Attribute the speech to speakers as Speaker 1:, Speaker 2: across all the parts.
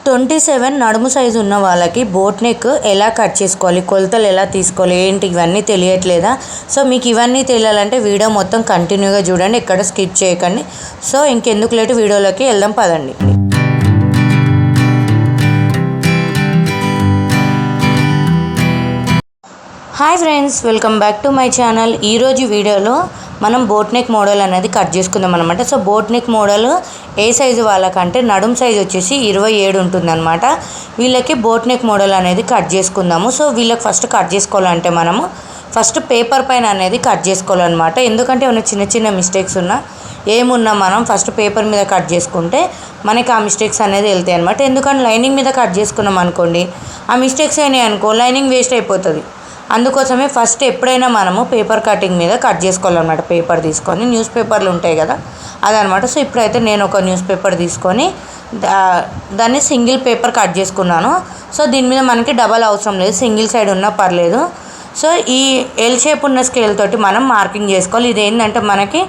Speaker 1: 27 నడుము సైజు ఉన్న వాళ్ళకి బోట్ నెక్ ఎలా కట్ చేసుకోవాలి, కొలతలు ఎలా తీసుకోవాలి, ఏంటి ఇవన్నీ తెలియట్లేదా? సో మీకు ఇవన్నీ తెలియాలంటే వీడియో మొత్తం కంటిన్యూగా చూడండి, ఎక్కడ స్కిప్ చేయకండి. సో ఇంకెందుకు లేటు వీడియోలోకి వెళ్దాం పదండి. Hi friends, welcome back to my channel. ఈరోజు వీడియోలో మనం బోట్ నెక్ మోడల్ అనేది కట్ చేసుకుందాం అనమాట. సో బోట్ నెక్ మోడల్ ఏ సైజు వాళ్ళకంటే నడుం సైజు వచ్చేసి 27 ఉంటుందన్నమాట. వీళ్ళకి బోట్ నెక్ మోడల్ అనేది కట్ చేసుకుందాము. సో వీళ్ళకి ఫస్ట్ కట్ చేసుకోవాలంటే మనము ఫస్ట్ పేపర్ పైన అనేది కట్ చేసుకోవాలన్నమాట. ఎందుకంటే ఏమైనా చిన్న చిన్న మిస్టేక్స్ ఉన్నా ఏమున్నా మనం ఫస్ట్ పేపర్ మీద కట్ చేసుకుంటే మనకి ఆ మిస్టేక్స్ అనేది వెళ్తాయి అనమాట. ఎందుకంటే లైనింగ్ మీద కట్ చేసుకున్నాం అనుకోండి, ఆ మిస్టేక్స్ అయినాయి అనుకో లైనింగ్ వేస్ట్ అయిపోతుంది. అందుకోసమే ఫస్ట్ ఎప్పుడైనా మనము పేపర్ కటింగ్ మీద కట్ చేసుకోవాలన్నమాట. పేపర్ తీసుకొని న్యూస్ పేపర్లు ఉంటాయి కదా అదనమాట. సో ఇప్పుడైతే నేను ఒక న్యూస్ పేపర్ తీసుకొని దాన్ని సింగిల్ పేపర్ కట్ చేసుకున్నాను. సో దీని మీద మనకి డబల్ అవసరం లేదు, సింగిల్ సైడ్ ఉన్నా పర్లేదు. సో ఈ ఎల్ షేప్ ఉన్న స్కేల్ తోటి మనం మార్కింగ్ చేసుకోవాలి. ఇది ఏంటంటే మనకి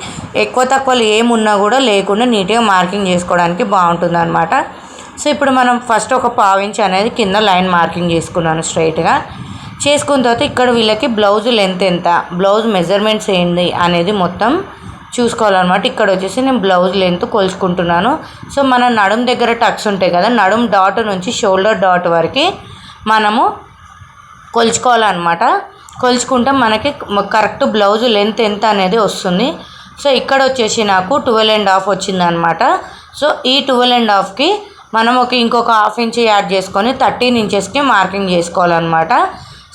Speaker 1: ఎక్కువ తక్కువలు ఏమున్నా కూడా లేకుండా నీట్గా మార్కింగ్ చేసుకోవడానికి బాగుంటుంది అనమాట. సో ఇప్పుడు మనం ఫస్ట్ ఒక 1/2 ఇంచ్ అనేది కింద లైన్ మార్కింగ్ చేసుకున్నాను స్ట్రైట్గా. చేసుకున్న తర్వాత ఇక్కడ వీళ్ళకి బ్లౌజ్ లెంత్ ఎంత, బ్లౌజ్ మెజర్మెంట్స్ ఏంది అనేది మొత్తం చూసుకోవాలన్నమాట. ఇక్కడ వచ్చేసి నేను బ్లౌజ్ లెంత్ కొలుచుకుంటున్నాను. సో మన నడుం దగ్గర టక్స్ ఉంటాయి కదా, నడుం డాట్ నుంచి షోల్డర్ డాట్ వరకు మనము కొలుచుకోవాలన్నమాట. కొలుచుకుంటే మనకి కరెక్ట్ బ్లౌజ్ లెంత్ ఎంత అనేది వస్తుంది. సో ఇక్కడ వచ్చేసి నాకు 12.5 వచ్చిందనమాట. సో ఈ 12.5కి మనం ఇంకొక 1/2 ఇంచ్ యాడ్ చేసుకొని 13 ఇంచెస్కి మార్కింగ్ చేసుకోవాలన్నమాట.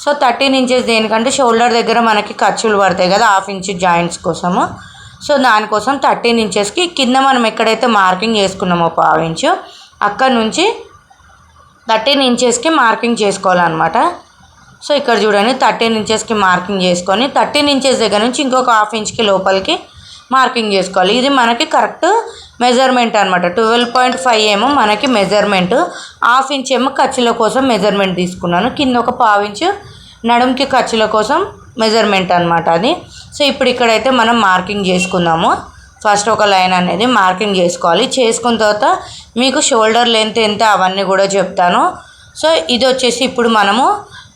Speaker 1: సో 13 ఇంచెస్ దేనికంటే షోల్డర్ దగ్గర మనకి ఖర్చులు పడతాయి కదా 1/2 ఇంచ్ జాయింట్స్ కోసము. సో దానికోసం 13 ఇంచెస్కి కింద మనం ఎక్కడైతే మార్కింగ్ చేసుకున్నామో 1/2 ఇంచు అక్కడ నుంచి 13 ఇంచెస్కి మార్కింగ్ చేసుకోవాలన్నమాట. సో ఇక్కడ చూడండి 13 ఇంచెస్కి మార్కింగ్ చేసుకొని 13 ఇంచెస్ దగ్గర నుంచి ఇంకొక 1/2 ఇంచ్కి లోపలికి మార్కింగ్ చేసుకోవాలి. ఇది మనకి కరెక్ట్ మెజర్మెంట్ అనమాట. 12.5 ఏమో మనకి మెజర్మెంట్, 1/2 ఇంచ్ ఏమో ఖర్చుల కోసం మెజర్మెంట్ తీసుకున్నాను. కింద ఒక 1/2 ఇంచు నడుంకి ఖర్చుల కోసం మెజర్మెంట్ అనమాట అది. సో ఇప్పుడు ఇక్కడైతే మనం మార్కింగ్ చేసుకుందాము. ఫస్ట్ ఒక లైన్ అనేది మార్కింగ్ చేసుకోవాలి. చేసుకున్న తర్వాత మీకు షోల్డర్ లెంత్ ఎంత అవన్నీ కూడా చెప్తాను. సో ఇది వచ్చేసి ఇప్పుడు మనము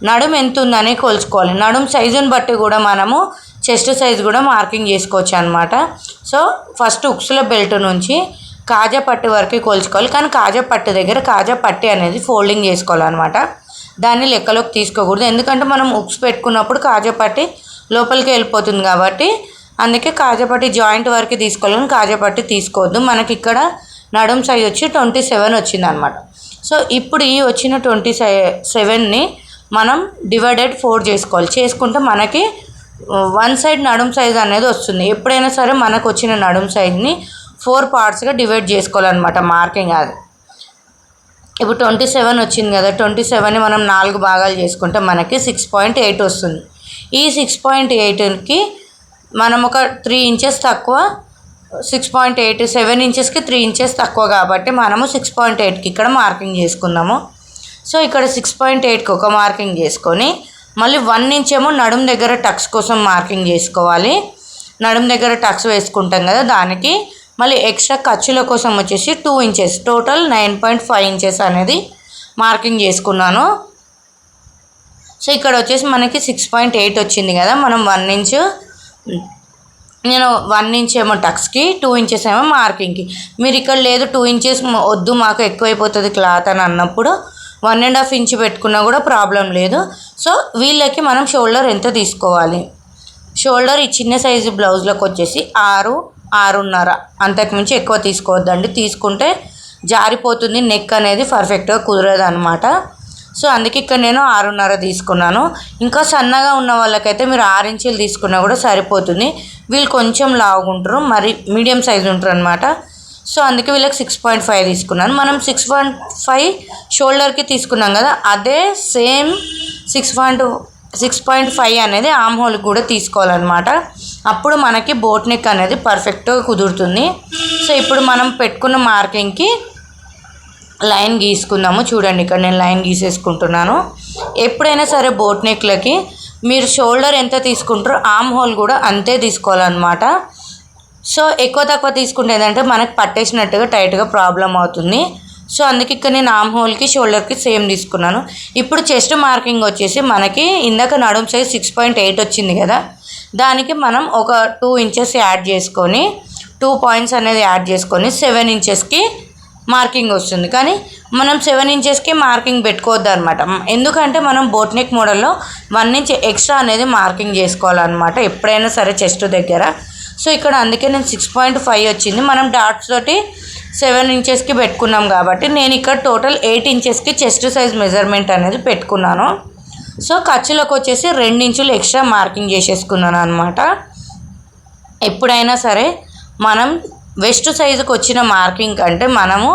Speaker 1: నడుం ఎంత ఉందని కొలుచుకోవాలి. నడుం సైజుని బట్టి కూడా మనము చెస్ట్ సైజ్ కూడా మార్కింగ్ చేసుకోవచ్చు అనమాట. సో ఫస్ట్ ఉక్సుల బెల్ట్ నుంచి కాజా పట్టి వరకు కొలుచుకోవాలి. కానీ కాజా పట్టి దగ్గర కాజా పట్టి అనేది ఫోల్డింగ్ చేసుకోవాలన్నమాట. దాన్ని లెక్కలోకి తీసుకోకూడదు, ఎందుకంటే మనం ఉక్స్ పెట్టుకున్నప్పుడు కాజా పట్టి లోపలికి వెళ్ళిపోతుంది కాబట్టి అందుకే కాజా పట్టి జాయింట్ వరకు తీసుకోవాలని కాజా పట్టి తీసుకోవద్దు. మనకి ఇక్కడ నడుం సైజ్ వచ్చి 27 వచ్చిందనమాట. సో ఇప్పుడు ఈ వచ్చిన 27ని మనం డివైడెడ్ 4 చేసుకోవాలి. చేసుకుంటే మనకి 1 సైడ్ నడుం సైజ్ అనేది వస్తుంది. ఎప్పుడైనా సరే మనకు వచ్చిన నడుం సైజ్ని 4 పార్ట్స్గా డివైడ్ చేసుకోవాలన్నమాట మార్కింగ్ అది. ఇప్పుడు 27 వచ్చింది కదా, 27ని మనం 4 భాగాలు చేసుకుంటే మనకి 6.8 వస్తుంది. ఈ 6.8కి మనం ఒక 3 ఇంచెస్ తక్కువ, 6.8 7 ఇంచెస్కి 3 ఇంచెస్ తక్కువ కాబట్టి మనము 6.8కి ఇక్కడ మార్కింగ్ చేసుకుందాము. సో ఇక్కడ 6.8కి ఒక మార్కింగ్ చేసుకొని మళ్ళీ 1 ఇంచ్ ఏమో నడుం దగ్గర టక్స్ కోసం మార్కింగ్ చేసుకోవాలి. నడుం దగ్గర టక్స్ వేసుకుంటాం కదా దానికి మళ్ళీ ఎక్స్ట్రా ఖర్చుల కోసం వచ్చేసి 2 ఇంచెస్, టోటల్ 9.5 ఇంచెస్ అనేది మార్కింగ్ చేసుకున్నాను. సో ఇక్కడ వచ్చేసి మనకి 6.8 వచ్చింది కదా, మనం 1 ఇంచ్, నేను 1 ఇంచ్ ఏమో టక్స్కి, 2 ఇంచెస్ ఏమో మార్కింగ్కి. మీరు ఇక్కడ లేదు 2 ఇంచెస్ వద్దు మాకు ఎక్కువైపోతుంది క్లాత్ అని అన్నప్పుడు 1.5 ఇంచ్ పెట్టుకున్నా కూడా ప్రాబ్లం లేదు. సో వీళ్ళకి మనం షోల్డర్ ఎంత తీసుకోవాలి, షోల్డర్ ఈ చిన్న సైజు బ్లౌజ్లకు వచ్చేసి 6.5, అంతకుమించి ఎక్కువ తీసుకోవద్దండి. తీసుకుంటే జారిపోతుంది, నెక్ అనేది పర్ఫెక్ట్గా కుదరదు అనమాట. సో అందుకే ఇక్కడ నేను 6.5 తీసుకున్నాను. ఇంకా సన్నగా ఉన్న వాళ్ళకైతే మీరు 6 ఇంచులు తీసుకున్నా కూడా సరిపోతుంది. వీళ్ళు కొంచెం లావుగుంటారు, మరి మీడియం సైజు ఉంటారు అనమాట. సో అందుకే వీళ్ళకి 6.5 తీసుకున్నాను. మనం 6.5 షోల్డర్కి తీసుకున్నాం కదా, అదే సేమ్ 6.5 అనేది ఆమ్ హోల్కి కూడా తీసుకోవాలన్నమాట. అప్పుడు మనకి బోట్ నెక్ అనేది పర్ఫెక్ట్గా కుదురుతుంది. సో ఇప్పుడు మనం పెట్టుకున్న మార్కింగ్కి లైన్ గీసుకుందాము. చూడండి ఇక్కడ నేను లైన్ గీసేసుకుంటున్నాను. ఎప్పుడైనా సరే బోట్ నెక్లకి మీరు షోల్డర్ ఎంత తీసుకుంటారో ఆమ్ హోల్ కూడా అంతే తీసుకోవాలన్నమాట. సో ఎక్కువ తక్కువ తీసుకుంటే ఏంటంటే మనకు పట్టేసినట్టుగా టైట్గా ప్రాబ్లం అవుతుంది. సో అందుకే ఇక్కడ నేను ఆర్మ్ హోల్కి షోల్డర్కి సేమ్ తీసుకున్నాను. ఇప్పుడు చెస్ట్ మార్కింగ్ వచ్చేసి మనకి ఇందాక నడుము సైజ్ 6.8 వచ్చింది కదా, దానికి మనం ఒక 2 ఇంచెస్ యాడ్ చేసుకొని 2 పాయింట్స్ అనేది యాడ్ చేసుకొని 7 ఇంచెస్కి మార్కింగ్ వస్తుంది. కానీ మనం 7 ఇంచెస్కి మార్కింగ్ పెట్టుకోవద్దు అనమాట. ఎందుకంటే మనం బోట్ నెక్ మోడల్లో 1 ఇంచ్ ఎక్స్ట్రా అనేది మార్కింగ్ చేసుకోవాలన్నమాట ఎప్పుడైనా సరే చెస్ట్ దగ్గర. సో ఇక్కడ అందుకే నేను 6.5 వచ్చింది. మనం డాట్స్ తోటి 7 ఇంచెస్కి పెట్టుకున్నాం కాబట్టి నేను ఇక్కడ టోటల్ 8 ఇంచెస్కి చెస్ట్ సైజ్ మెజర్మెంట్ అనేది పెట్టుకున్నాను. సో ఖర్చులకు వచ్చేసి 2 ఇంచులు ఎక్స్ట్రా మార్కింగ్ చేసేసుకున్నాను అనమాట. ఎప్పుడైనా సరే మనం వెస్ట్ సైజుకి వచ్చిన మార్కింగ్ కంటే మనము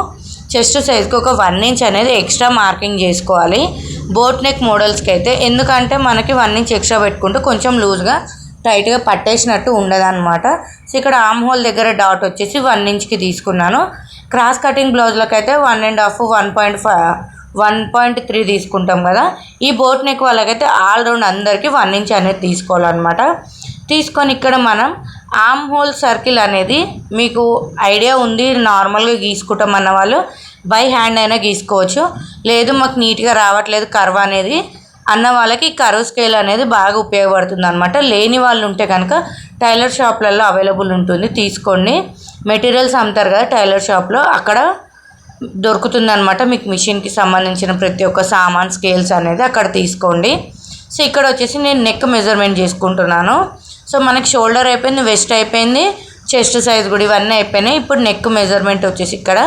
Speaker 1: చెస్ట్ సైజ్కి ఒక 1 ఇంచ్ అనేది ఎక్స్ట్రా మార్కింగ్ చేసుకోవాలి బోట్ నెక్ మోడల్స్కి అయితే. ఎందుకంటే మనకి 1 ఇంచ్ ఎక్స్ట్రా పెట్టుకుంటే కొంచెం లూజ్గా టైట్గా పట్టేసినట్టు ఉండదన్నమాట. సో ఇక్కడ ఆర్మ్ హోల్ దగ్గర డాట్ వచ్చేసి 1 ఇంచ్కి తీసుకున్నాను. క్రాస్ కటింగ్ బ్లౌజ్లకు అయితే 1.5 1.3 తీసుకుంటాం కదా. ఈ బోట్ నెక్ వాళ్ళకైతే ఆల్రౌండ్ అందరికీ 1 ఇంచ్ అనేది తీసుకోవాలన్నమాట. తీసుకొని ఇక్కడ మనం ఆర్మ్ హోల్ సర్కిల్ అనేది మీకు ఐడియా ఉంది, నార్మల్గా గీసుకుంటాం అన్న వాళ్ళు బై హ్యాండ్ అయినా గీసుకోవచ్చు. లేదు మాకు నీట్గా రావట్లేదు కర్వ్ అనేది అన్న వాళ్ళకి కర్వ్ స్కేల్ అనేది బాగా ఉపయోగపడుతుంది అనమాట. లేని వాళ్ళు ఉంటే కనుక టైలర్ షాప్లలో అవైలబుల్ ఉంటుంది, తీసుకోండి. మెటీరియల్స్ అమ్ముతారు కదా టైలర్ షాప్లో, అక్కడ దొరుకుతుందనమాట. మీకు మిషన్కి సంబంధించిన ప్రతి ఒక్క సామాన్ స్కేల్స్ అనేది అక్కడ తీసుకోండి. సో ఇక్కడ వచ్చేసి నేను నెక్ మెజర్మెంట్ చేసుకుంటున్నాను. సో మనకి షోల్డర్ అయిపోయింది, వెస్ట్ అయిపోయింది, చెస్ట్ సైజ్ కూడా ఇవన్నీ అయిపోయినాయి. ఇప్పుడు నెక్ మెజర్మెంట్ వచ్చేసి ఇక్కడ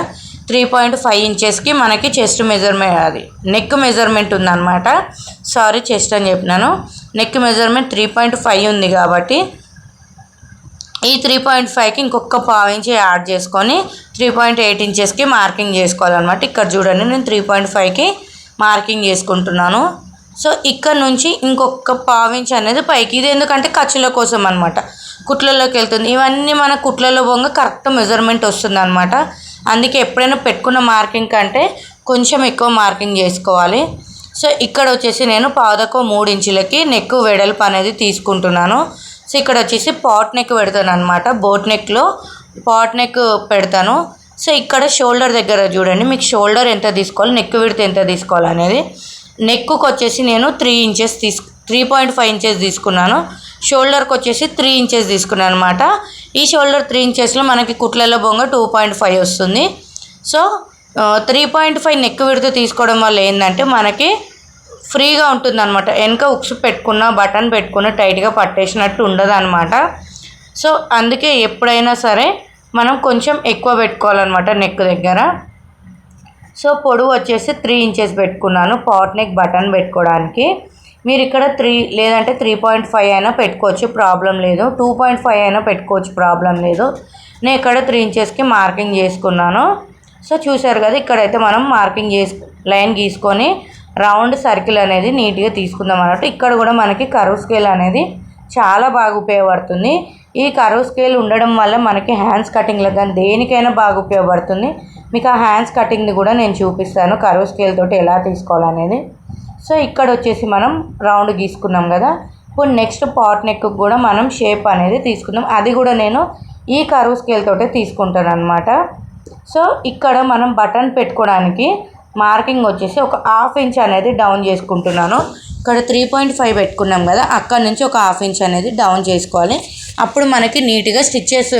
Speaker 1: 3.5 ఇంచెస్కి మనకి చెస్ట్ మెజర్మెంట్, అది నెక్ మెజర్మెంట్ ఉందన్నమాట. సారీ చెస్ట్ అని చెప్పినాను. నెక్ మెజర్మెంట్ 3.5 ఉంది కాబట్టి ఈ 3.5కి ఇంకొక 1/4 ఇంచ్ యాడ్ చేసుకొని 3.8 ఇంచెస్కి మార్కింగ్ చేసుకోవాలన్నమాట. ఇక్కడ చూడండి నేను 3.5కి మార్కింగ్ చేసుకుంటున్నాను. సో ఇక్కడ నుంచి ఇంకొక 1/4 ఇంచ్ అనేది పైకి, ఇది ఎందుకంటే ఖర్చుల కోసం అనమాట, కుట్లలోకి వెళ్తుంది. ఇవన్నీ మన కుట్లలో పోగా కరెక్ట్ మెజర్మెంట్ వస్తుంది అనమాట. అందుకే ఎప్పుడైనా పెట్టుకున్న మార్కింగ్ కంటే కొంచెం ఎక్కువ మార్కింగ్ చేసుకోవాలి. సో ఇక్కడ వచ్చేసి నేను 3 ఇంచులకి నెక్ వెడల్పు అనేది తీసుకుంటున్నాను. సో ఇక్కడ వచ్చేసి పాట్ నెక్ పెడతాను అనమాట. బోట్ నెక్లో పాట్ నెక్ పెడతాను. సో ఇక్కడ షోల్డర్ దగ్గర చూడండి, మీకు షోల్డర్ ఎంత తీసుకోవాలి, నెక్ విడ్త్ ఎంత తీసుకోవాలి అనేది. నెక్కు వచ్చేసి నేను 3.5 ఇంచెస్ తీసుకున్నాను. షోల్డర్కి వచ్చేసి 3 ఇంచెస్ తీసుకున్నాను అనమాట. ఈ షోల్డర్ 3 ఇంచెస్లో మనకి కుట్లలో బొంగ 2.5 వస్తుంది. సో 3.5 నెక్ విడ్త్ తీసుకోవడం వల్ల ఏంటంటే మనకి ఫ్రీగా ఉంటుంది అనమాట. వెనక ఉక్స్ పెట్టుకున్న బటన్ పెట్టుకున్న టైట్గా పట్టేసినట్టు ఉండదు అనమాట. సో అందుకే ఎప్పుడైనా సరే మనం కొంచెం ఎక్కువ పెట్టుకోవాలన్నమాట నెక్ దగ్గర. సో పొడవు వచ్చేసి 3 ఇంచెస్ పెట్టుకున్నాను పాట్ నెక్ బటన్ పెట్టుకోవడానికి. మీరు ఇక్కడ 3 లేదంటే 3.5 అయినా పెట్టుకోవచ్చు, ప్రాబ్లం లేదు. 2.5 అయినా పెట్టుకోవచ్చు, ప్రాబ్లం లేదు. నేను ఇక్కడ 3 ఇంచెస్కి మార్కింగ్ చేసుకున్నాను. సో చూసారు కదా, ఇక్కడైతే మనం మార్కింగ్ లైన్ గీసుకొని రౌండ్ సర్కిల్ అనేది నీట్గా తీసుకుందాం అన్నట్టు. ఇక్కడ కూడా మనకి కర్వ్ స్కేల్ అనేది చాలా బాగా ఉపయోగపడుతుంది. ఈ కర్వ్ స్కేల్ ఉండడం వల్ల మనకి హ్యాండ్స్ కటింగ్లకు కానీ దేనికైనా బాగా ఉపయోగపడుతుంది. మీకు ఆ హ్యాండ్స్ కటింగ్ని కూడా నేను చూపిస్తాను కర్వ్ స్కేల్ తోటి ఎలా తీసుకోవాలనేది. సో ఇక్కడ వచ్చేసి మనం రౌండ్ గీసుకున్నాం కదా. ఇప్పుడు నెక్స్ట్ పాట్ నెక్ కూడా మనం షేప్ అనేది తీసుకుందాం. అది కూడా నేను ఈ కర్వ్ స్కేల్ తోటే తీసుకుంటాను అనమాట. సో ఇక్కడ మనం బటన్ పెట్టుకోవడానికి మార్కింగ్ వచ్చేసి ఒక 1/2 ఇంచ్ అనేది డౌన్ చేసుకుంటున్నాను. ఇక్కడ 3.5 పెట్టుకున్నాం కదా, అక్కడ నుంచి ఒక 1/2 ఇంచ్ అనేది డౌన్ చేసుకోవాలి. అప్పుడు మనకి నీట్గా స్టిచ్చెస్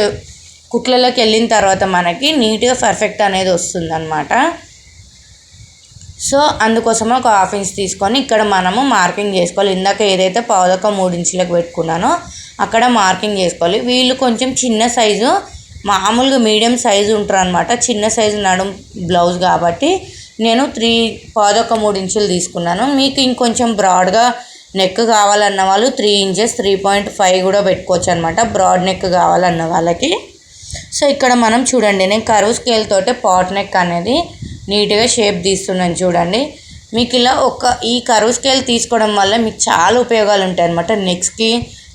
Speaker 1: కుట్లలోకి వెళ్ళిన తర్వాత మనకి నీట్గా పర్ఫెక్ట్ అనేది వస్తుంది అనమాట. సో అందుకోసమే ఒక 1/2 ఇంచ్ తీసుకొని ఇక్కడ మనము మార్కింగ్ చేసుకోవాలి. ఇందాక ఏదైతే 3 ఇంచులకు పెట్టుకున్నానో అక్కడ మార్కింగ్ చేసుకోవాలి. వీళ్ళు కొంచెం చిన్న సైజు, మామూలుగా మీడియం సైజు ఉంటారు అనమాట. చిన్న సైజు నడుం బ్లౌజ్ కాబట్టి నేను 3 ఇంచులు తీసుకున్నాను. మీకు ఇంకొంచెం బ్రాడ్గా నెక్ కావాలన్న వాళ్ళు 3 ఇంచెస్ 3.5 కూడా పెట్టుకోవచ్చు అనమాట, బ్రాడ్ నెక్ కావాలన్న వాళ్ళకి. సో ఇక్కడ మనం చూడండి, నేను కర్వ్ స్కేల్ తోటే పాట్ నెక్ అనేది నీట్గా షేప్ తీస్తున్నాను చూడండి. మీకు ఇలా ఈ కర్వ్ స్కేల్ తీసుకోవడం వల్ల మీకు చాలా ఉపయోగాలు ఉంటాయి అనమాట. నెక్స్ట్కి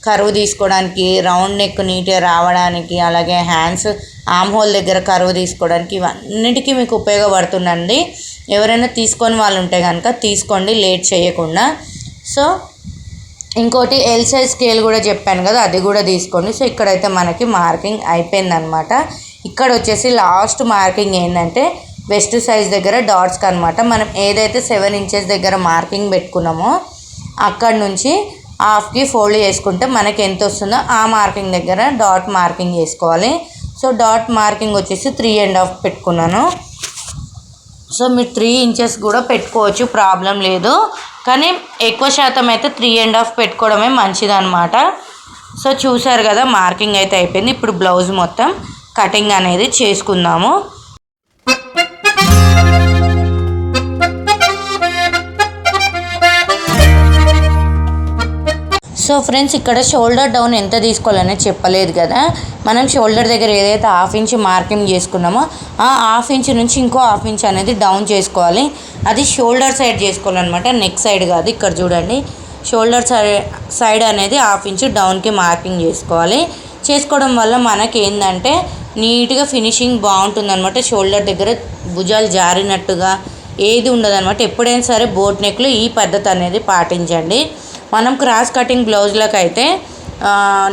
Speaker 1: కర్వ్ తీసుకోవడానికి, రౌండ్ నెక్ నీట్గా రావడానికి, అలాగే హ్యాండ్స్ ఆర్మ్ హోల్ దగ్గర కర్వ్ తీసుకోవడానికి, ఇవన్నిటికీ మీకు ఉపయోగపడుతుందండి. ఎవరైనా తీసుకొని వాళ్ళు ఉంటే కనుక తీసుకోండి లేట్ చేయకుండా. సో ఇంకోటి ఎల్ సైజ్ స్కేల్ కూడా చెప్పాను కదా, అది కూడా తీసుకోండి. సో ఇక్కడైతే మనకి మార్కింగ్ అయిపోయిందనమాట. ఇక్కడ వచ్చేసి లాస్ట్ మార్కింగ్ ఏంటంటే వెస్ట్ సైజ్ దగ్గర డాట్స్కి అనమాట. మనం ఏదైతే 7 ఇంచెస్ దగ్గర మార్కింగ్ పెట్టుకున్నామో అక్కడ నుంచి హాఫ్కి ఫోల్డ్ చేసుకుంటే మనకి ఎంత వస్తుందో ఆ మార్కింగ్ దగ్గర డాట్ మార్కింగ్ చేసుకోవాలి. సో డాట్ మార్కింగ్ వచ్చేసి 3.5 పెట్టుకున్నాను. సో మీరు 3 ఇంచెస్ కూడా పెట్టుకోవచ్చు, ప్రాబ్లం లేదు. కానీ ఎక్కువ శాతం అయితే 3.5 పెట్టుకోవడమే మంచిదన్నమాట. సో చూసారు కదా, మార్కింగ్ అయితే అయిపోయింది. ఇప్పుడు బ్లౌజ్ మొత్తం కటింగ్ అనేది చేసుకుందాము. సో ఫ్రెండ్స్, ఇక్కడ షోల్డర్ డౌన్ ఎంత తీసుకోవాలని చెప్పలేదు కదా. మనం షోల్డర్ దగ్గర ఏదైతే 1/2 ఇంచ్ మార్కింగ్ చేసుకున్నామో ఆ 1/2 ఇంచ్ నుంచి ఇంకో 1/2 ఇంచ్ అనేది డౌన్ చేసుకోవాలి. అది షోల్డర్ సైడ్ చేసుకోవాలన్నమాట, నెక్ సైడ్ కాదు. ఇక్కడ చూడండి, షోల్డర్ సైడ్ అనేది 1/2 ఇంచ్ డౌన్కి మార్కింగ్ చేసుకోవాలి. చేసుకోవడం వల్ల మనకి ఏంటంటే నీట్గా ఫినిషింగ్ బాగుంటుంది అనమాట. షోల్డర్ దగ్గర భుజాలు జారినట్టుగా ఏది ఉండదన్నమాట. ఎప్పుడైనా సరే బోట్ నెక్లో ఈ పద్ధతి అనేది పాటించండి. మనం క్రాస్ కటింగ్ బ్లౌజ్లకు అయితే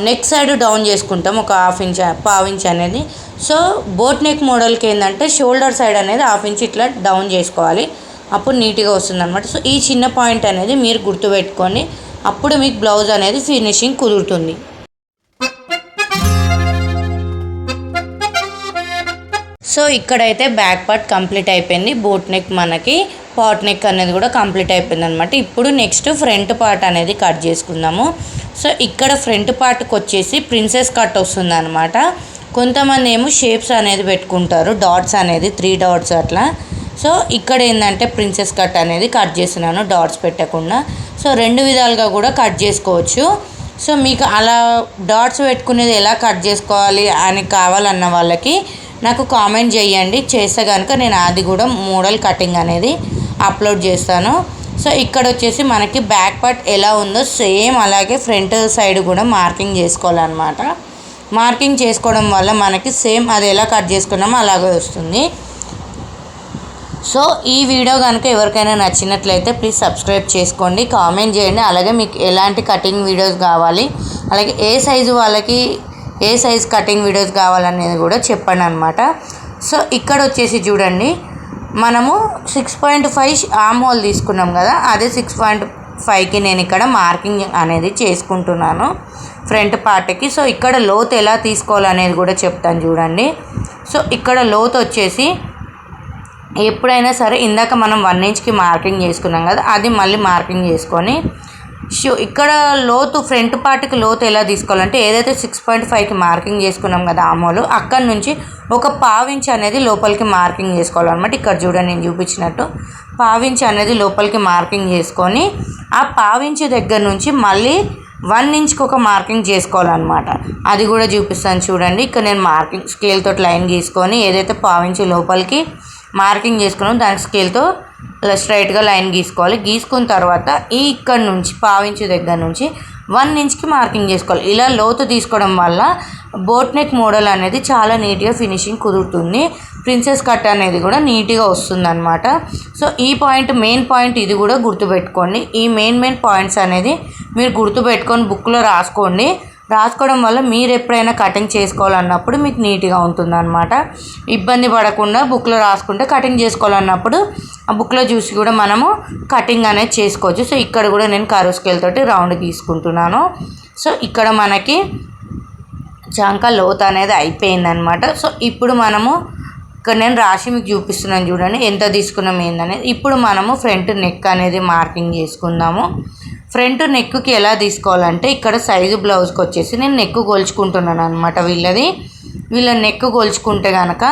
Speaker 1: నెక్ సైడ్ డౌన్ చేసుకుంటాం ఒక 1/2 ఇంచ్ 1/2 ఇంచ్ అనేది. సో బోట్ నెక్ మోడల్కి ఏంటంటే షోల్డర్ సైడ్ అనేది 1/2 ఇంచ్ ఇట్లా డౌన్ చేసుకోవాలి, అప్పుడు నీట్గా వస్తుంది అనమాట. సో ఈ చిన్న పాయింట్ అనేది మీరు గుర్తుపెట్టుకోండి, అప్పుడు మీకు బ్లౌజ్ అనేది ఫినిషింగ్ కుదురుతుంది. సో ఇక్కడైతే బ్యాక్ పార్ట్ కంప్లీట్ అయిపోయింది. బోట్ నెక్ మనకి పాట్ నెక్ అనేది కూడా కంప్లీట్ అయిపోయింది అనమాట. ఇప్పుడు నెక్స్ట్ ఫ్రంట్ పార్ట్ అనేది కట్ చేసుకుందాము. సో ఇక్కడ ఫ్రంట్ పార్ట్కి వచ్చేసి ప్రిన్సెస్ కట్ వస్తుంది అనమాట. కొంతమంది ఏమో షేప్స్ అనేది పెట్టుకుంటారు, డాట్స్ అనేది 3 డాట్స్ అట్లా. సో ఇక్కడ ఏంటంటే ప్రిన్సెస్ కట్ అనేది కట్ చేస్తున్నాను డాట్స్ పెట్టకుండా. సో 2 విధాలుగా కూడా కట్ చేసుకోవచ్చు. సో మీకు అలా డాట్స్ పెట్టుకునేది ఎలా కట్ చేసుకోవాలి అని కావాలన్న వాళ్ళకి నాకు కామెంట్ చేయండి, చేస్తే కనుక నేను అది కూడా మోడల్ కటింగ్ అనేది అప్లోడ్ చేస్తాను. సో ఇక్కడ వచ్చేసి మనకి బ్యాక్ పార్ట్ ఎలా ఉందో సేమ్ అలాగే ఫ్రంట్ సైడ్ కూడా మార్కింగ్ చేసుకోవాలన్నమాట. మార్కింగ్ చేసుకోవడం వల్ల మనకి సేమ్ అది ఎలా కట్ చేసుకున్నామో అలాగే వస్తుంది. సో ఈ వీడియో కనుక ఎవరికైనా నచ్చినట్లయితే ప్లీజ్ సబ్స్క్రైబ్ చేసుకోండి, కామెంట్ చేయండి. అలాగే మీకు ఎలాంటి కటింగ్ వీడియోస్ కావాలి, అలాగే ఏ సైజు వాళ్ళకి ఏ సైజ్ కటింగ్ వీడియోస్ కావాలనేది కూడా చెప్పండి అనమాట. సో ఇక్కడ వచ్చేసి చూడండి, మనము 6.5 ఆర్మ్ హోల్ తీసుకున్నాం కదా, అదే 6.5కి నేను ఇక్కడ మార్కింగ్ అనేది చేసుకుంటున్నాను ఫ్రంట్ పార్ట్కి. సో ఇక్కడ లోతు ఎలా తీసుకోవాలనేది కూడా చెప్తాను చూడండి. సో ఇక్కడ లోతు వచ్చేసి ఎప్పుడైనా సరే ఇందాక మనం 1 ఇంచ్కి మార్కింగ్ చేసుకున్నాం కదా, అది మళ్ళీ మార్కింగ్ చేసుకొని ఇక్కడ లోతు ఫ్రంట్ పార్ట్కి లోతు ఎలా తీసుకోవాలంటే ఏదైతే 6.5కి మార్కింగ్ చేసుకున్నాం కదా ఆమోలు, అక్కడ నుంచి ఒక 1/2 ఇంచ్ అనేది లోపలికి మార్కింగ్ చేసుకోవాలన్నమాట. ఇక్కడ చూడండి, నేను చూపించినట్టు 1/2 ఇంచ్ అనేది లోపలికి మార్కింగ్ చేసుకొని ఆ 1/2 ఇంచ్ దగ్గర నుంచి మళ్ళీ 1 ఇంచ్కి ఒక మార్కింగ్ చేసుకోవాలన్నమాట. అది కూడా చూపిస్తాను చూడండి. ఇక్కడ నేను మార్కింగ్ స్కేల్తో లైన్ గీసుకొని ఏదైతే 1/2 ఇంచ్ లోపలికి మార్కింగ్ చేసుకున్నామో దానికి స్కేల్తో స్ట్రైట్గా లైన్ గీసుకోవాలి. గీసుకున్న తర్వాత ఈ ఇక్కడ నుంచి 1/2 ఇంచ్ దగ్గర నుంచి 1 ఇంచ్కి మార్కింగ్ చేసుకోవాలి. ఇలా లోతు తీసుకోవడం వల్ల బోట్ నెక్ మోడల్ అనేది చాలా నీట్గా ఫినిషింగ్ కుదురుతుంది. ప్రిన్సెస్ కట్ అనేది కూడా నీట్గా వస్తుంది అనమాట. సో ఈ పాయింట్ మెయిన్ పాయింట్ ఇది కూడా గుర్తుపెట్టుకోండి. ఈ మెయిన్ పాయింట్స్ అనేది మీరు గుర్తుపెట్టుకొని బుక్లో రాసుకోండి. రాసుకోవడం వల్ల మీరు ఎప్పుడైనా కటింగ్ చేసుకోవాలన్నప్పుడు మీకు నీట్గా ఉంటుందన్నమాట. ఇబ్బంది పడకుండా బుక్లో రాసుకుంటే కటింగ్ చేసుకోవాలన్నప్పుడు ఆ బుక్లో చూసి కూడా మనము కటింగ్ అనేది చేసుకోవచ్చు. సో ఇక్కడ కూడా నేను కర్వ్ స్కేల్ తోటి రౌండ్ గీసుకుంటున్నాను. సో ఇక్కడ మనకి చంక లోతు అనేది అయిపోయిందనమాట. సో ఇప్పుడు మనము ఇక్కడ నేను రాసి మీకు చూపిస్తున్నాను చూడండి ఎంత తీసుకున్నాం ఏందనేది. ఇప్పుడు మనము ఫ్రంట్ నెక్ అనేది మార్కింగ్ చేసుకుందాము. ఫ్రంట్ నెక్కి ఎలా తీసుకోవాలంటే ఇక్కడ సైజు బ్లౌజ్కి వచ్చేసి నేను నెక్ కొలుచుకుంటున్నాను అనమాట. వీళ్ళ నెక్ కొలుచుకుంటే కనుక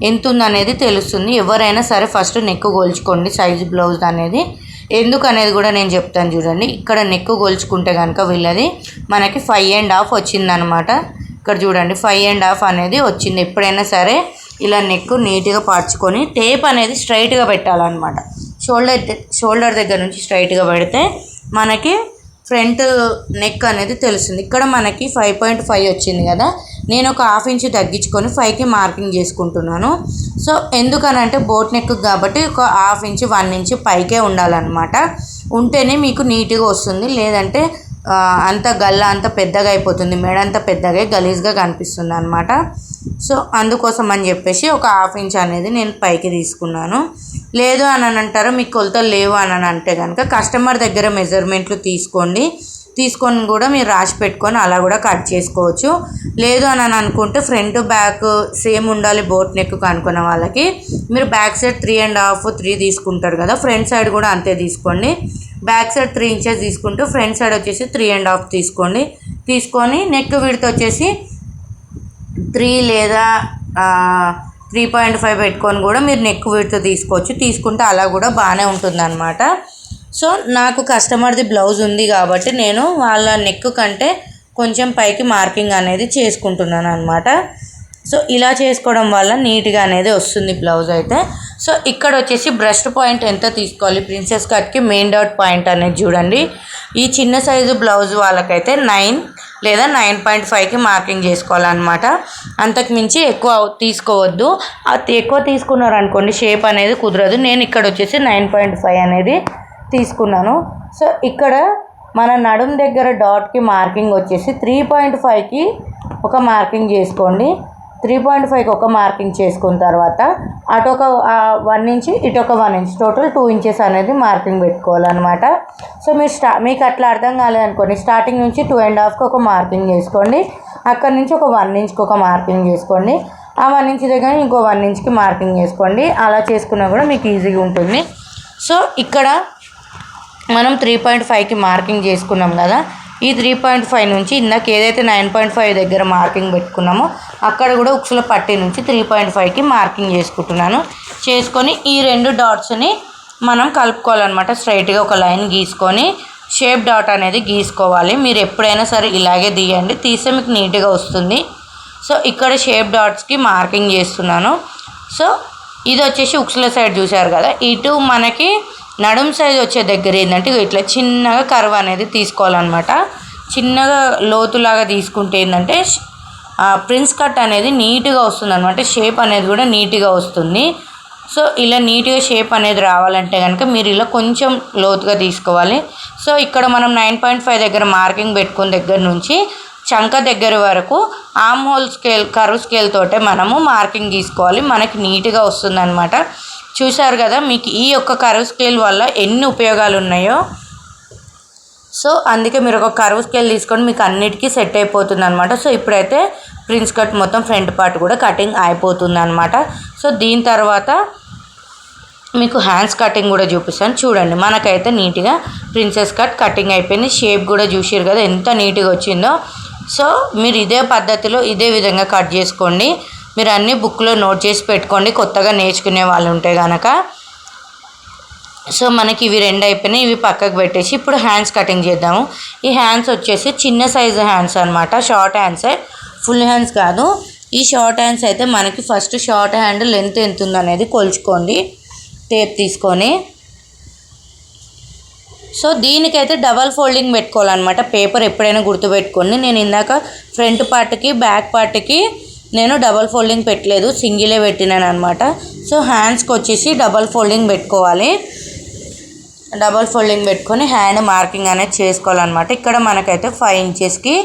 Speaker 1: ఎంత ఉందనేది తెలుస్తుంది. ఎవరైనా సరే ఫస్ట్ నెక్ కొలుచుకోండి సైజు బ్లౌజ్ అనేది. ఎందుకు అనేది కూడా నేను చెప్తాను చూడండి. ఇక్కడ నెక్ కొలుచుకుంటే కనుక వీళ్ళది మనకి 5.5 వచ్చిందనమాట. ఇక్కడ చూడండి 5.5 అనేది వచ్చింది. ఎప్పుడైనా సరే ఇలా నెక్ నీట్గా పార్చుకొని టేప్ అనేది స్ట్రైట్గా పెట్టాలన్నమాట. షోల్డర్ దగ్గర నుంచి స్ట్రైట్గా పెడితే మనకి ఫ్రంట్ నెక్ అనేది తెలుస్తుంది. ఇక్కడ మనకి 5.5 వచ్చింది కదా, నేను ఒక 1/2 ఇంచ్ తగ్గించుకొని 5కి మార్కింగ్ చేసుకుంటున్నాను. సో ఎందుకనంటే బోట్ నెక్ కాబట్టి ఒక 1/2 ఇంచ్ 1 ఇంచ్ పైకే ఉండాలన్నమాట. ఉంటేనే మీకు నీట్గా వస్తుంది. లేదంటే అంత గల్ల అంత పెద్దగా అయిపోతుంది, మెడ అంత పెద్దగా గలీజ్గా కనిపిస్తుంది అనమాట. సో అందుకోసం అని చెప్పేసి ఒక 1/2 ఇంచ్ అనేది నేను పైకి తీసుకున్నాను. లేదు అని అంటారు మీకు కొలతలు లేవు అని అంటే కనుక కస్టమర్ దగ్గర మెజర్మెంట్లు తీసుకొని కూడా మీరు రాసి పెట్టుకొని అలా కూడా కట్ చేసుకోవచ్చు. లేదు అని అనుకుంటే ఫ్రంట్ బ్యాక్ సేమ్ ఉండాలి బోట్ నెక్ అనుకున్న వాళ్ళకి మీరు బ్యాక్ సైడ్ 3.5 తీసుకుంటారు కదా, ఫ్రంట్ సైడ్ కూడా అంతే తీసుకోండి. బ్యాక్ సైడ్ 3 ఇంచెస్ తీసుకుంటూ ఫ్రంట్ సైడ్ వచ్చేసి 3.5 తీసుకోండి. తీసుకొని నెక్ విడ్త్ వచ్చేసి 3 లేదా 3.5 పెట్టుకొని కూడా మీరు నెక్ విడ్త్ తీసుకోవచ్చు. తీసుకుంటే అలా కూడా బాగానే ఉంటుంది అనమాట. సో నాకు కస్టమర్ది బ్లౌజ్ ఉంది కాబట్టి నేను వాళ్ళ నెక్ కంటే కొంచెం పైకి మార్కింగ్ అనేది చేసుకుంటున్నాను అనమాట. సో ఇలా చేసుకోవడం వల్ల నీట్గా అనేది వస్తుంది బ్లౌజ్ అయితే. సో ఇక్కడ వచ్చేసి బ్రెస్ట్ పాయింట్ ఎంత తీసుకోవాలి ప్రిన్సెస్ కట్కి మెయిన్ డాట్ పాయింట్ అనేది చూడండి. ఈ చిన్న సైజు బ్లౌజ్ వాళ్ళకైతే 9 లేదా 9.5కి మార్కింగ్ చేసుకోవాలన్నమాట. అంతకు మించి ఎక్కువ తీసుకోవద్దు. అది ఎక్కువ తీసుకున్నారనుకోండి షేప్ అనేది కుదరదు. నేను ఇక్కడ వచ్చేసి 9.5 అనేది తీసుకున్నాను. సో ఇక్కడ మన నడుం దగ్గర డాట్కి మార్కింగ్ వచ్చేసి 3.5కి ఒక మార్కింగ్ చేసుకోండి. 3.5కి ఒక మార్కింగ్ చేసుకున్న తర్వాత అటు ఒక 1 ఇంచ్ ఇటు ఒక 1 ఇంచ్ టోటల్ 2 ఇంచెస్ అనేది మార్కింగ్ పెట్టుకోవాలన్నమాట. సో మీకు అట్లా అర్థం కాలేదనుకోండి స్టార్టింగ్ నుంచి 2.5కి ఒక మార్కింగ్ చేసుకోండి. అక్కడ నుంచి ఒక 1 ఇంచ్కి ఒక మార్కింగ్ చేసుకోండి. ఆ 1 ఇంచ్ దగ్గర ఇంకో 1 ఇంచ్కి మార్కింగ్ చేసుకోండి. అలా చేసుకున్నా కూడా మీకు ఈజీగా ఉంటుంది. సో ఇక్కడ మనం 3.5కి మార్కింగ్ చేసుకున్నాం కదా, ఈ 3.5 నుంచి ఇందాక ఏదైతే 9.5 దగ్గర మార్కింగ్ పెట్టుకున్నామో అక్కడ కూడా ఉక్సుల పట్టి నుంచి 3.5కి మార్కింగ్ చేసుకుంటున్నాను. చేసుకొని ఈ 2 డాట్స్ని మనం కలుపుకోవాలన్నమాట. స్ట్రైట్గా ఒక లైన్ గీసుకొని షేప్ డాట్ అనేది గీసుకోవాలి. మీరు ఎప్పుడైనా సరే ఇలాగే తీయండి, తీస్తే మీకు నీట్గా వస్తుంది. సో ఇక్కడ షేప్ డాట్స్కి మార్కింగ్ చేస్తున్నాను. సో ఇది వచ్చేసి ఉక్సుల సైడ్ చూశారు కదా, ఇటు మనకి నడుం సైజ్ వచ్చే దగ్గర ఏంటంటే ఇట్లా చిన్నగా కర్వ్ అనేది తీసుకోవాలన్నమాట. చిన్నగా లోతులాగా తీసుకుంటే ఏంటంటే ప్రిన్స్ కట్ అనేది నీట్గా వస్తుంది అనమాట. షేప్ అనేది కూడా నీట్గా వస్తుంది. సో ఇలా నీట్గా షేప్ అనేది రావాలంటే కనుక మీరు ఇలా కొంచెం లోతుగా తీసుకోవాలి. సో ఇక్కడ మనం 9.5 దగ్గర మార్కింగ్ పెట్టుకున్న దగ్గర నుంచి చంక దగ్గర వరకు arm hole scale curve scale తోటే మనము మార్కింగ్ తీసుకోవాలి. మనకి నీట్గా వస్తుంది అనమాట. చూశారు కదా మీకు ఈ యొక్క కర్వ్ స్కేల్ వల్ల ఎన్ని ఉపయోగాలు ఉన్నాయో. సో అందుకే మీరు ఒక కర్వ్ స్కేల్ తీసుకొని మీకు అన్నిటికీ సెట్ అయిపోతుంది అనమాట. సో ఇప్పుడైతే ప్రిన్స్ కట్ మొత్తం ఫ్రంట్ పార్ట్ కూడా కటింగ్ అయిపోతుంది అనమాట. సో దీని తర్వాత మీకు హ్యాండ్స్ కటింగ్ కూడా చూపిస్తాను చూడండి. మనకైతే నీట్గా ప్రిన్సెస్ కట్ కటింగ్ అయిపోయింది. షేప్ కూడా చూసారు కదా ఎంత నీట్గా వచ్చిందో. సో మీరు ఇదే పద్ధతిలో ఇదే విధంగా కట్ చేసుకోండి. మీరు అన్నీ బుక్లో నోట్ చేసి పెట్టుకోండి కొత్తగా నేర్చుకునే వాళ్ళు ఉంటే కనుక. సో మనకి ఇవి 2 అయిపోయినాయి, ఇవి పక్కకు పెట్టేసి ఇప్పుడు హ్యాండ్స్ కటింగ్ చేద్దాము. ఈ హ్యాండ్స్ వచ్చేసి చిన్న సైజు హ్యాండ్స్ అనమాట, షార్ట్ హ్యాండ్సే, ఫుల్ హ్యాండ్స్ కాదు. ఈ షార్ట్ హ్యాండ్స్ అయితే మనకి ఫస్ట్ షార్ట్ హ్యాండ్ లెంత్ ఎంత ఉందనేది కొలుచుకోండి టేప్ తీసుకొని. సో దీనికైతే డబల్ ఫోల్డింగ్ పెట్టుకోవాలన్నమాట. పేపర్ ఎప్పుడైనా గుర్తుపెట్టుకోండి. నేను ఇందాక ఫ్రంట్ పార్ట్కి బ్యాక్ పార్ట్కి నేను డబల్ ఫోల్డింగ్ పెట్టలేదు, సింగిలే పెట్టినాను అనమాట. సో హ్యాండ్స్కి వచ్చేసి డబల్ ఫోల్డింగ్ పెట్టుకోవాలి. డబల్ ఫోల్డింగ్ పెట్టుకొని హ్యాండ్ మార్కింగ్ అనేది చేసుకోవాలన్నమాట. ఇక్కడ మనకైతే 5 ఇంచెస్కి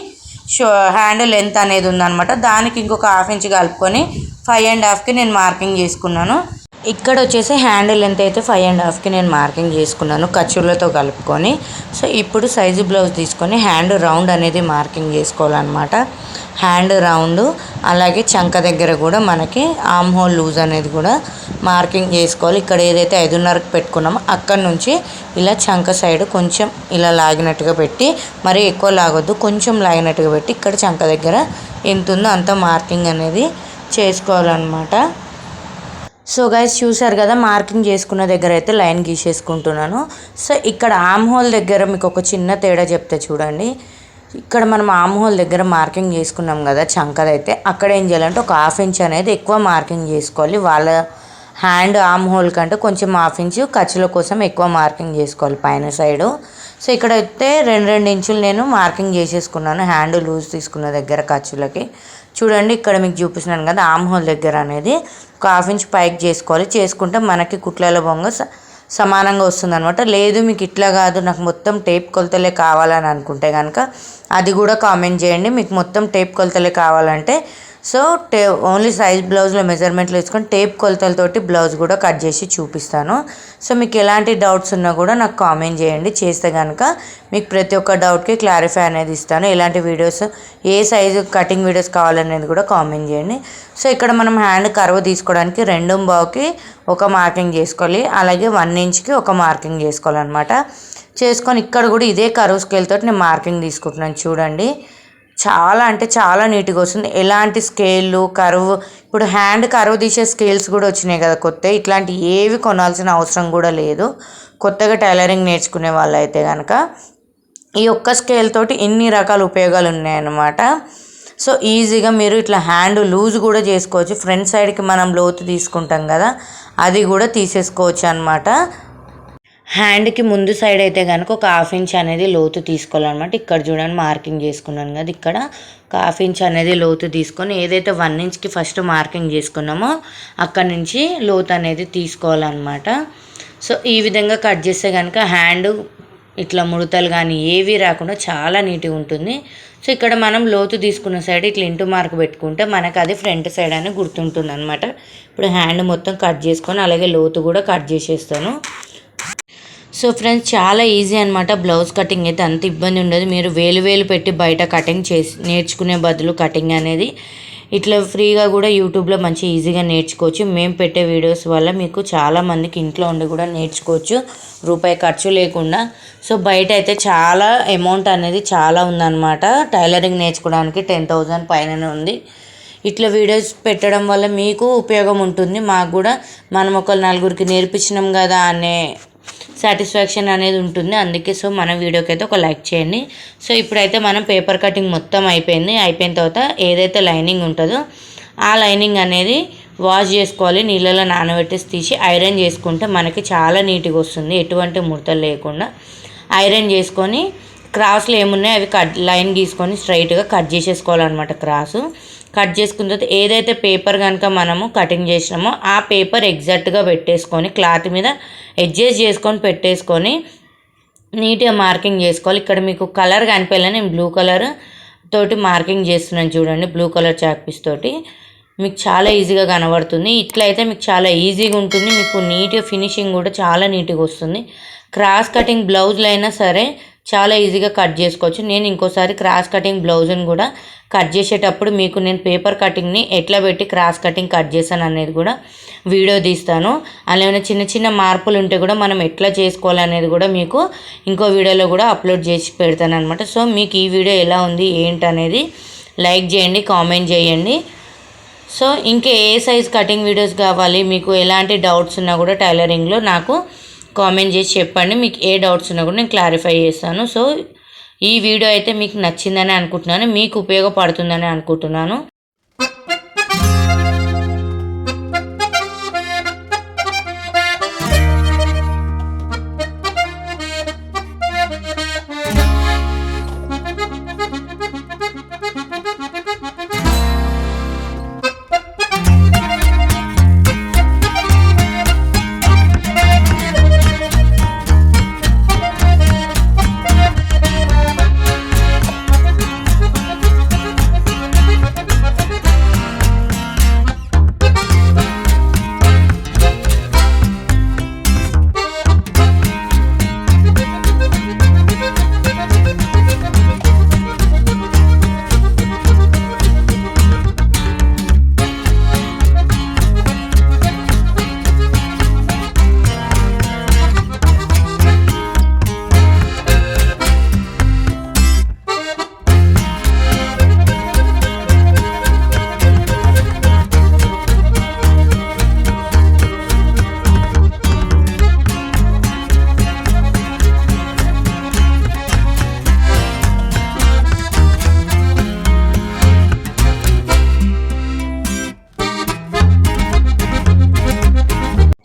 Speaker 1: హ్యాండ్ లెంత్ అనేది ఉందన్నమాట. దానికి ఇంకొక 1/2 ఇంచ్ కలుపుకొని 5.5కి నేను మార్కింగ్ చేసుకున్నాను. ఇక్కడ వచ్చేసి హ్యాండ్ లెంత్ అయితే 5.5కి నేను మార్కింగ్ చేసుకున్నాను ఖర్చులతో కలుపుకొని. సో ఇప్పుడు సైజు బ్లౌజ్ తీసుకొని హ్యాండ్ రౌండ్ అనేది మార్కింగ్ చేసుకోవాలన్నమాట. హ్యాండ్ రౌండ్ అలాగే చంక దగ్గర కూడా మనకి ఆమ్ హోల్ లూజ్ అనేది కూడా మార్కింగ్ చేసుకోవాలి. ఇక్కడ ఏదైతే 5.5కి పెట్టుకున్నామో అక్కడ నుంచి ఇలా చంక సైడ్ కొంచెం ఇలా లాగినట్టుగా పెట్టి, మరీ ఎక్కువ లాగొద్దు, కొంచెం లాగినట్టుగా పెట్టి ఇక్కడ చంక దగ్గర ఎంత ఉందో అంత మార్కింగ్ అనేది చేసుకోవాలన్నమాట. సో గైస్ చూసారు కదా, మార్కింగ్ చేసుకున్న దగ్గర అయితే లైన్ గీసేసుకుంటున్నాను. సో ఇక్కడ ఆమ్ హోల్ దగ్గర మీకు ఒక చిన్న తేడా చెప్తే చూడండి. ఇక్కడ మనం ఆమ్ హోల్ దగ్గర మార్కింగ్ చేసుకున్నాం కదా చంకదైతే, అక్కడ ఏం చేయాలంటే ఒక 1/2 ఇంచ్ అనేది ఎక్కువ మార్కింగ్ చేసుకోవాలి. వాళ్ళ హ్యాండ్ ఆమ్ హోల్ కంటే కొంచెం 1/2 ఇంచ్ ఖర్చుల కోసం ఎక్కువ మార్కింగ్ చేసుకోవాలి పైన సైడు. సో ఇక్కడైతే 2 ఇంచులు నేను మార్కింగ్ చేసేసుకున్నాను హ్యాండ్ లూజ్ తీసుకున్న దగ్గర ఖర్చులకి. చూడండి ఇక్కడ మీకు చూపిస్తున్నాను కదా, ఆమ్ హోల్ దగ్గర అనేది ఒక 1/2 ఇంచ్ పైకి చేసుకోవాలి. చేసుకుంటే మనకి కుట్లలో బొంగ సమానంగా వస్తుంది అనమాట. లేదు మీకు ఇట్లా కాదు నాకు మొత్తం టేప్ కొలతలే కావాలని అనుకుంటే కనుక అది కూడా కామెంట్ చేయండి. మీకు మొత్తం టేప్ కొలతలే కావాలంటే సో ఓన్లీ సైజ్ బ్లౌజ్లో మెజర్మెంట్లు వేసుకొని టేప్ కొలతలతోటి బ్లౌజ్ కూడా కట్ చేసి చూపిస్తాను. సో మీకు ఎలాంటి డౌట్స్ ఉన్నా కూడా నాకు కామెంట్ చేయండి. చేస్తే కనుక మీకు ప్రతి ఒక్క డౌట్కి క్లారిఫై అనేది ఇస్తాను. ఎలాంటి వీడియోస్ ఏ సైజు కటింగ్ వీడియోస్ కావాలనేది కూడా కామెంట్ చేయండి. సో ఇక్కడ మనం హ్యాండ్ కర్వ్ తీసుకోవడానికి 2.5కి ఒక మార్కింగ్ చేసుకోవాలి, అలాగే 1 ఇంచ్కి ఒక మార్కింగ్ చేసుకోవాలన్నమాట. చేసుకొని ఇక్కడ కూడా ఇదే కర్వ్ స్కేల్ తోటి నేను మార్కింగ్ తీసుకుంటున్నాను. చూడండి చాలా అంటే చాలా నీట్గా వస్తుంది. ఎలాంటి స్కేళ్ళు కర్వ్ ఇప్పుడు హ్యాండ్ కర్వ్ తీసే స్కేల్స్ కూడా వచ్చినాయి కదా కొత్త, ఇట్లాంటి ఏవి కొనాల్సిన అవసరం కూడా లేదు. కొత్తగా టైలరింగ్ నేర్చుకునే వాళ్ళు అయితే కనుక ఈ ఒక్క స్కేల్ తోటి ఇన్ని రకాల ఉపయోగాలు ఉన్నాయన్నమాట. సో ఈజీగా మీరు ఇట్లా హ్యాండ్ లూజ్ కూడా చేసుకోవచ్చు. ఫ్రంట్ సైడ్కి మనం లోతు తీసుకుంటాం కదా అది కూడా తీసేసుకోవచ్చు అనమాట. హ్యాండ్కి ముందు సైడ్ అయితే కనుక ఒక 1/2 ఇంచ్ అనేది లోతు తీసుకోవాలన్నమాట. ఇక్కడ చూడండి మార్కింగ్ చేసుకున్నాను కదా, ఇక్కడ ఒక 1/2 ఇంచ్ అనేది లోతు తీసుకొని ఏదైతే 1 ఇంచ్కి ఫస్ట్ మార్కింగ్ చేసుకున్నామో అక్కడ నుంచి లోతు అనేది తీసుకోవాలన్నమాట. సో ఈ విధంగా కట్ చేస్తే కనుక హ్యాండ్ ఇట్లా ముడతలు కానీ ఏవి రాకుండా చాలా నీట్గా ఉంటుంది. సో ఇక్కడ మనం లోతు తీసుకున్న సైడ్ ఇట్లా ఇంటూ మార్క్ పెట్టుకుంటే మనకు అది ఫ్రంట్ సైడ్ అని గుర్తుంటుంది అనమాట. ఇప్పుడు హ్యాండ్ మొత్తం కట్ చేసుకొని అలాగే లోతు కూడా కట్ చేసేస్తాను. సో ఫ్రెండ్స్ చాలా ఈజీ అనమాట. బ్లౌజ్ కటింగ్ అయితే అంత ఇబ్బంది ఉండదు. మీరు వేలు పెట్టి బయట కటింగ్ చేసి నేర్చుకునే బదులు కటింగ్ అనేది ఇట్లా ఫ్రీగా కూడా యూట్యూబ్లో మంచి ఈజీగా నేర్చుకోవచ్చు. మేము పెట్టే వీడియోస్ వల్ల మీకు చాలామందికి ఇంట్లో ఉండి కూడా నేర్చుకోవచ్చు రూపాయి ఖర్చు లేకుండా. సో బయట అయితే చాలా అమౌంట్ అనేది చాలా ఉందన్నమాట. టైలరింగ్ నేర్చుకోవడానికి 10,000 పైననే ఉంది. ఇట్లా వీడియోస్ పెట్టడం వల్ల మీకు ఉపయోగం ఉంటుంది, మాకు కూడా మనం ఒక నలుగురికి నేర్పించినాం కదా అనే సాటిస్ఫాక్షన్ అనేది ఉంటుంది. అందుకే సో మన వీడియోకి అయితే ఒక లైక్ చేయండి. సో ఇప్పుడైతే మనం పేపర్ కటింగ్ మొత్తం అయిపోయిన తర్వాత ఏదైతే లైనింగ్ ఉంటుందో ఆ లైనింగ్ అనేది వాష్ చేసుకోవాలి. నీళ్ళలో నానబెట్టేసి తీసి ఐరన్ చేసుకుంటే మనకి చాలా నీట్గా వస్తుంది, ఎటువంటి ముడతలు లేకుండా. ఐరన్ చేసుకొని క్రాస్లు ఏమున్నాయి అవి లైన్ గీసుకొని స్ట్రైట్గా కట్ చేసేసుకోవాలన్నమాట. క్రాసు కట్ చేసుకున్న తర్వాత ఏదైతే పేపర్ కనుక మనము కటింగ్ చేసినామో ఆ పేపర్ ఎగ్జాక్ట్గా పెట్టేసుకొని క్లాత్ మీద అడ్జస్ట్ చేసుకొని పెట్టేసుకొని నీట్గా మార్కింగ్ చేసుకోవాలి. ఇక్కడ మీకు కలర్ కనిపించాలని నేను బ్లూ కలర్ తోటి మార్కింగ్ చేస్తున్నాను చూడండి, బ్లూ కలర్ చాక్ పీస్ తోటి మీకు చాలా ఈజీగా కనబడుతుంది. ఇట్లయితే మీకు చాలా ఈజీగా ఉంటుంది, మీకు నీట్గా ఫినిషింగ్ కూడా చాలా నీట్గా వస్తుంది. క్రాస్ కటింగ్ బ్లౌజులు అయినా సరే చాలా ఈజీగా కట్ చేసుకోవచ్చు. నేను ఇంకోసారి క్రాస్ కటింగ్ బ్లౌజ్ని కూడా కట్ చేసేటప్పుడు మీకు నేను పేపర్ కటింగ్ని ఎట్లా పెట్టి క్రాస్ కటింగ్ కట్ చేశాను అనేది కూడా వీడియో తీస్తాను. అలాగే చిన్న మార్పులు ఉంటే కూడా మనం ఎట్లా చేసుకోవాలనేది కూడా మీకు ఇంకో వీడియోలో కూడా అప్లోడ్ చేసి పెడతాను అనమాట. సో మీకు ఈ వీడియో ఎలా ఉంది ఏంటనేది లైక్ చేయండి, కామెంట్ చేయండి. సో ఇంకా ఏ సైజ్ కటింగ్ వీడియోస్ కావాలి, మీకు ఎలాంటి డౌట్స్ ఉన్నా కూడా టైలరింగ్లో నాకు కామెంట్ చేసి చెప్పండి. మీకు ఏ డౌట్స్ ఉన్నా కూడా నేను క్లారిఫై చేస్తాను. సో ఈ వీడియో అయితే మీకు నచ్చిందని అనుకుంటున్నాను, మీకు ఉపయోగపడుతుందని అనుకుంటున్నాను.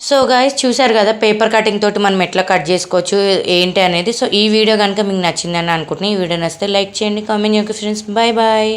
Speaker 1: సో గాయస్ చూసారు కదా పేపర్ కటింగ్ తోటి మనం ఎట్లా కట్ చేసుకోవచ్చు ఏంటి అనేది. సో ఈ వీడియో కనుక మీకు నచ్చిందని అనుకుంటున్నాను. ఈ వీడియో నచ్చితే లైక్ చేయండి, కామెంట్ చేయండి ఫ్రెండ్స్. Bye bye.